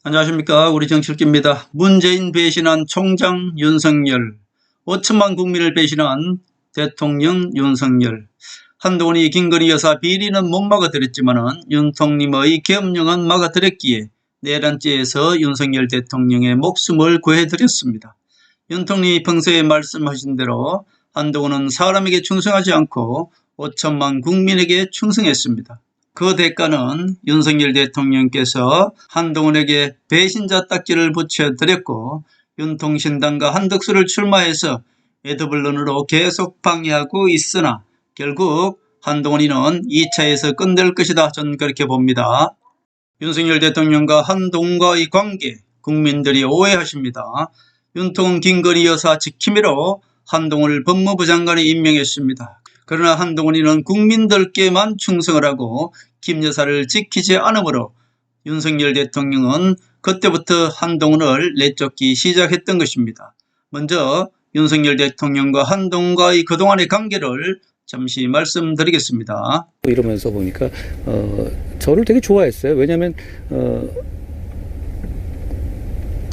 안녕하십니까. 우리 정칠기입니다. 문재인 배신한 총장 윤석열, 5천만 국민을 배신한 대통령 윤석열. 한동훈이 김건희 여사 비리는 못 막아들였지만 윤통님의 계엄령은 막아들였기에 내란죄에서 윤석열 대통령의 목숨을 구해드렸습니다. 윤통님이 평소에 말씀하신 대로 한동훈은 사람에게 충성하지 않고 5천만 국민에게 충성했습니다. 그 대가는 윤석열 대통령께서 한동훈에게 배신자 딱지를 붙여드렸고 윤통신당과 한덕수를 출마해서 애드블론으로 계속 방해하고 있으나 결국 한동훈이는 2차에서 끝낼 것이다. 저는 그렇게 봅니다. 윤석열 대통령과 한동훈과의 관계 국민들이 오해하십니다. 윤통은 김건희 여사 지킴이로 한동훈을 법무부 장관에 임명했습니다. 그러나 한동훈이는 국민들께만 충성을 하고 김 여사를 지키지 않으므로 윤석열 대통령은 그때부터 한동훈을 내쫓기 시작했던 것입니다. 먼저 윤석열 대통령과 한동훈과의 그동안의 관계를 잠시 말씀드리겠습니다. 이러면서 보니까 저를 되게 좋아했어요. 왜냐하면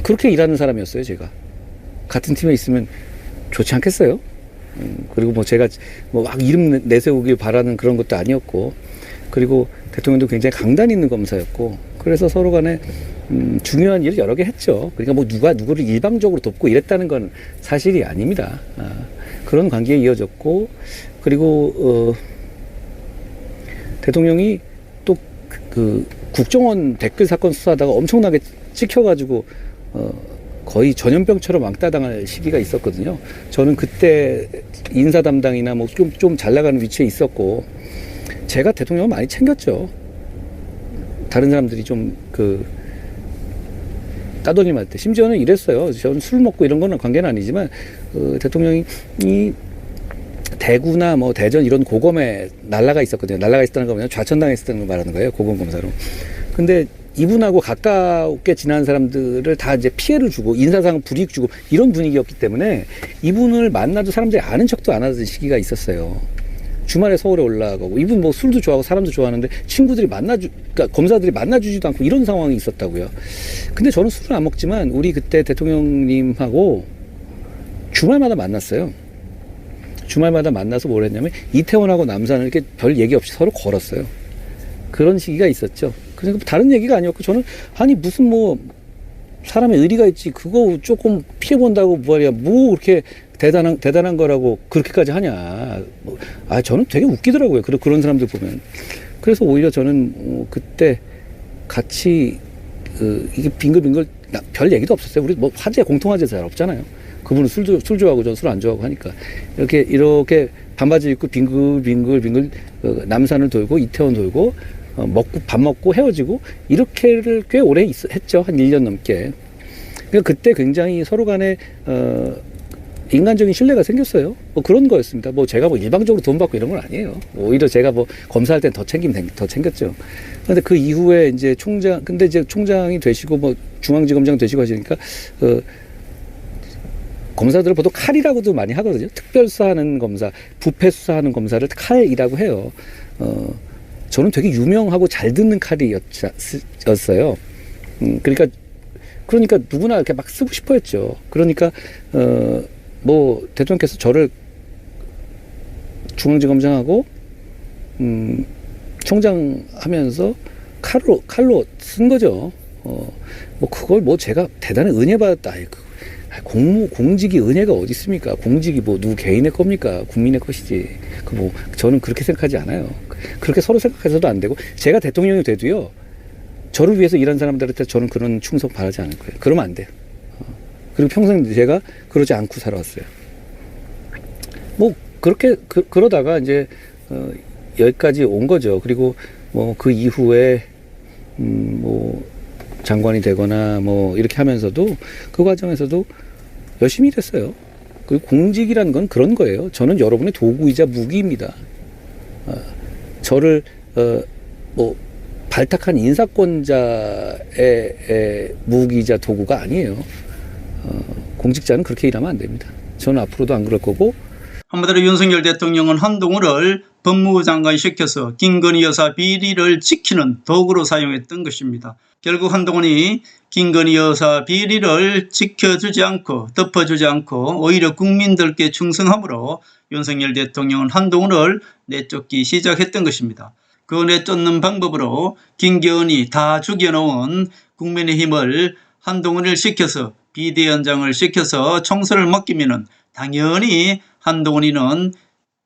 그렇게 일하는 사람이었어요. 제가 같은 팀에 있으면 좋지 않겠어요? 그리고 뭐 제가 뭐 막 이름 내세우길 바라는 그런 것도 아니었고, 그리고 대통령도 굉장히 강단 있는 검사였고, 그래서 서로 간에 중요한 일을 여러 개 했죠. 그러니까 뭐 누가 누구를 일방적으로 돕고 이랬다는 건 사실이 아닙니다. 그런 관계에 이어졌고, 그리고 대통령이 또 그 국정원 댓글 사건 수사하다가 엄청나게 찍혀가지고 거의 전염병처럼 왕따당할 시기가 있었거든요. 저는 그때 인사 담당이나 뭐 좀 잘 나가는 위치에 있었고, 제가 대통령을 많이 챙겼죠. 다른 사람들이 좀 따돌림할 때. 심지어는 이랬어요. 저는 술 먹고 이런 거는 관계는 아니지만, 대통령이 대구나 뭐 대전 이런 고검에 날라가 있었거든요. 날라가 있었다는 거 뭐냐면 좌천당했었다는 걸 말하는 거예요. 고검검사로. 근데 이분하고 가깝게 지난 사람들을 다 이제 피해를 주고 인사상 불이익 주고 이런 분위기였기 때문에 이분을 만나도 사람들이 아는 척도 안 하던 시기가 있었어요. 주말에 서울에 올라가고, 이분 뭐 술도 좋아하고 사람도 좋아하는데 친구들이 그러니까 검사들이 만나주지도 않고 이런 상황이 있었다고요. 근데 저는 술을 안 먹지만 우리 그때 대통령님하고 주말마다 만났어요. 주말마다 만나서 뭘 했냐면 이태원하고 남산을 이렇게 별 얘기 없이 서로 걸었어요. 그런 시기가 있었죠. 그러니까 다른 얘기가 아니었고, 저는 아니 무슨 뭐 사람의 의리가 있지 그거 조금 피해본다고 뭐야 뭐 그렇게 대단한 거라고 그렇게까지 하냐. 저는 되게 웃기더라고요. 그런 사람들 보면. 그래서 오히려 저는 그때 같이 이게 빙글빙글 별 얘기도 없었어요. 우리 뭐 공통화제 잘 없잖아요. 그분은 술 좋아하고 저는 술 안 좋아하고 하니까 이렇게 반바지 입고 빙글빙글 남산을 돌고 이태원 돌고 밥 먹고 헤어지고 이렇게를 꽤 오래 했죠. 한 1년 넘게. 그러니까 그때 굉장히 서로 간에 인간적인 신뢰가 생겼어요. 뭐 그런 거였습니다. 뭐 제가 뭐 일방적으로 돈 받고 이런 건 아니에요. 오히려 제가 뭐 검사할 땐 더 챙겼죠. 그런데 그 이후에 이제 근데 이제 총장이 되시고 뭐 중앙지검장 되시고 하시니까 검사들을 보통 칼이라고도 많이 하거든요. 특별수사하는 검사, 부패 수사하는 검사를 칼이라고 해요. 저는 되게 유명하고 잘 듣는 칼이었어요. 그러니까 누구나 이렇게 막 쓰고 싶어 했죠. 그러니까, 뭐, 대통령께서 저를 중앙지검장하고, 총장 하면서 칼로 쓴 거죠. 뭐, 그걸 뭐 제가 대단히 은혜 받았다. 공직이 은혜가 어디 있습니까? 공직이 뭐 누구 개인의 겁니까? 국민의 것이지. 저는 그렇게 생각하지 않아요. 그렇게 서로 생각해서도 안 되고, 제가 대통령이 돼도요, 저를 위해서 일한 사람들한테 저는 그런 충성 바라지 않을 거예요. 그러면 안 돼요. 그리고 평생 제가 그러지 않고 살아왔어요. 뭐 그러다가 이제 여기까지 온 거죠. 그리고 뭐 그 이후에 뭐 장관이 되거나 뭐 이렇게 하면서도 그 과정에서도 열심히 일했어요. 그리고 공직이라는 건 그런 거예요. 저는 여러분의 도구이자 무기입니다. 저를 뭐 발탁한 인사권자의 무기이자 도구가 아니에요. 공직자는 그렇게 일하면 안 됩니다. 저는 앞으로도 안 그럴 거고. 한마디로 윤석열 대통령은 한동훈을 법무부 장관 시켜서 김건희 여사 비리를 지키는 도구로 사용했던 것입니다. 결국 한동훈이 김건희 여사 비리를 지켜주지 않고 덮어주지 않고 오히려 국민들께 충성함으로 윤석열 대통령은 한동훈을 내쫓기 시작했던 것입니다. 그 내쫓는 방법으로 김기현이 다 죽여놓은 국민의힘을 한동훈을 시켜서 비대위원장을 시켜서 총선을 맡기면은 당연히 한동훈이는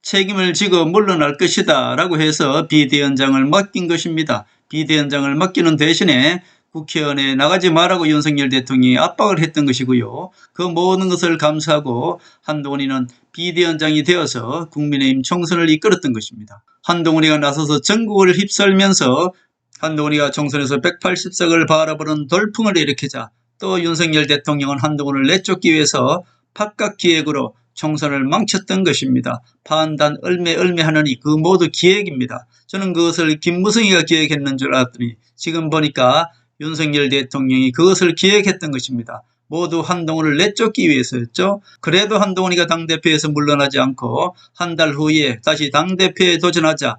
책임을 지고 물러날 것이다 라고 해서 비대위원장을 맡긴 것입니다. 비대위원장을 맡기는 대신에 국회의원에 나가지 말라고 윤석열 대통령이 압박을 했던 것이고요. 그 모든 것을 감수하고 한동훈이는 비대위원장이 되어서 국민의힘 총선을 이끌었던 것입니다. 한동훈이가 나서서 전국을 휩쓸면서 한동훈이가 총선에서 180석을 바라보는 돌풍을 일으키자 또 윤석열 대통령은 한동훈을 내쫓기 위해서 파각기획으로 총선을 망쳤던 것입니다. 판단 얼매하느니 그 모두 기획입니다. 저는 그것을 김무성이가 기획했는 줄 알았더니 지금 보니까 윤석열 대통령이 그것을 기획했던 것입니다. 모두 한동훈을 내쫓기 위해서였죠. 그래도 한동훈이가 당대표에서 물러나지 않고 한 달 후에 다시 당대표에 도전하자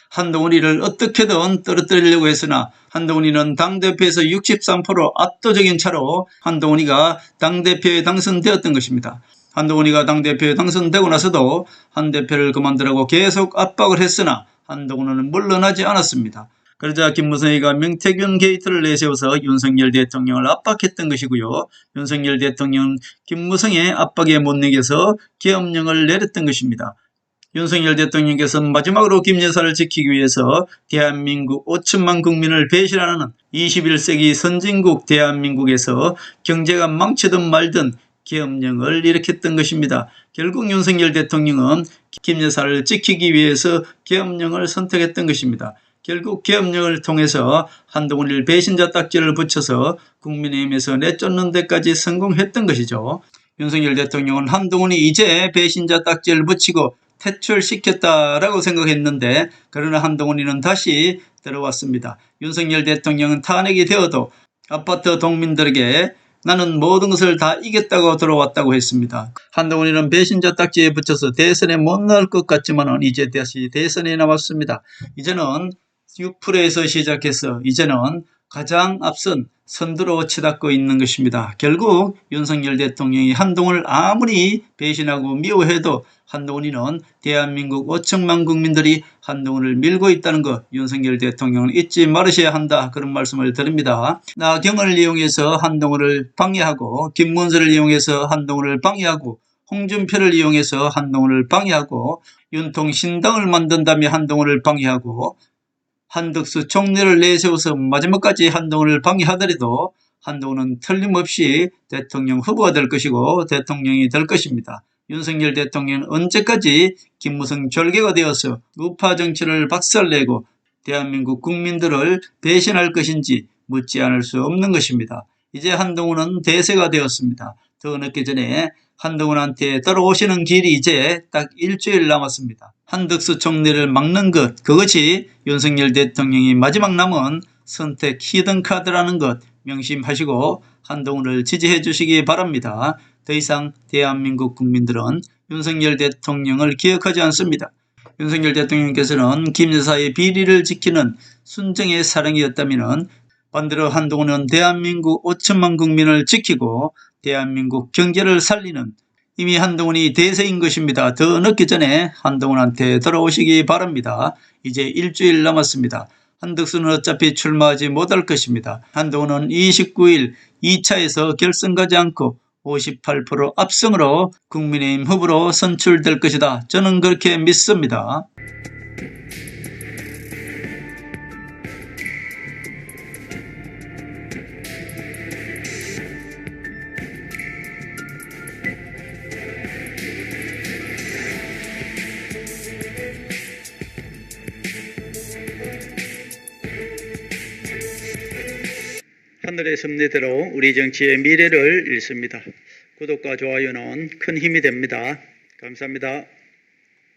한동훈이를 어떻게든 떨어뜨리려고 했으나 한동훈이는 당대표에서 63% 압도적인 차로 한동훈이가 당대표에 당선되었던 것입니다. 한동훈이가 당대표에 당선되고 나서도 한 대표를 그만두라고 계속 압박을 했으나 한동훈은 물러나지 않았습니다. 그러자 김무성이가 명태균 게이트를 내세워서 윤석열 대통령을 압박했던 것이고요. 윤석열 대통령은 김무성의 압박에 못 이겨서 계엄령을 내렸던 것입니다. 윤석열 대통령께서 마지막으로 김 여사를 지키기 위해서 대한민국 5천만 국민을 배신하는 21세기 선진국 대한민국에서 경제가 망치든 말든 계엄령을 일으켰던 것입니다. 결국 윤석열 대통령은 김 여사를 지키기 위해서 계엄령을 선택했던 것입니다. 결국 계엄령을 통해서 한동훈을 배신자 딱지를 붙여서 국민의힘에서 내쫓는 데까지 성공했던 것이죠. 윤석열 대통령은 한동훈이 이제 배신자 딱지를 붙이고 퇴출시켰다라고 생각했는데 그러나 한동훈이는 다시 들어왔습니다. 윤석열 대통령은 탄핵이 되어도 아파트 동민들에게 나는 모든 것을 다 이겼다고 들어왔다고 했습니다. 한동훈이는 배신자 딱지에 붙여서 대선에 못 나올 것 같지만 이제 다시 대선에 나왔습니다. 이제는 6%에서 시작해서 이제는 가장 앞선 선두로 치닫고 있는 것입니다. 결국 윤석열 대통령이 한동훈을 아무리 배신하고 미워해도 한동훈이는 대한민국 5천만 국민들이 한동훈을 밀고 있다는 것 윤석열 대통령은 잊지 말으셔야 한다 그런 말씀을 드립니다. 나경원을 이용해서 한동훈을 방해하고 김문수를 이용해서 한동훈을 방해하고 홍준표를 이용해서 한동훈을 방해하고 윤통신당을 만든 다음에 한동훈을 방해하고 한덕수 총리를 내세워서 마지막까지 한동훈을 방해하더라도 한동훈은 틀림없이 대통령 후보가 될 것이고 대통령이 될 것입니다. 윤석열 대통령은 언제까지 김무성 졸개가 되어서 우파 정치를 박살내고 대한민국 국민들을 배신할 것인지 묻지 않을 수 없는 것입니다. 이제 한동훈은 대세가 되었습니다. 더 늦기 전에 한동훈한테 따라오시는 길이 이제 딱 일주일 남았습니다. 한덕수 총리를 막는 것, 그것이 윤석열 대통령이 마지막 남은 선택 히든카드라는 것 명심하시고 한동훈을 지지해 주시기 바랍니다. 더 이상 대한민국 국민들은 윤석열 대통령을 기억하지 않습니다. 윤석열 대통령께서는 김 여사의 비리를 지키는 순정의 사랑이었다면 반대로 한동훈은 대한민국 5천만 국민을 지키고 대한민국 경제를 살리는 이미 한동훈이 대세인 것입니다. 더 늦기 전에 한동훈한테 돌아오시기 바랍니다. 이제 일주일 남았습니다. 한덕수는 어차피 출마하지 못할 것입니다. 한동훈은 29일 2차에서 결선 가지 않고 58% 압승으로 국민의힘 후보로 선출될 것이다. 저는 그렇게 믿습니다. 하늘의 섭리대로 우리 정치의 미래를 읽습니다. 구독과 좋아요는 큰 힘이 됩니다. 감사합니다.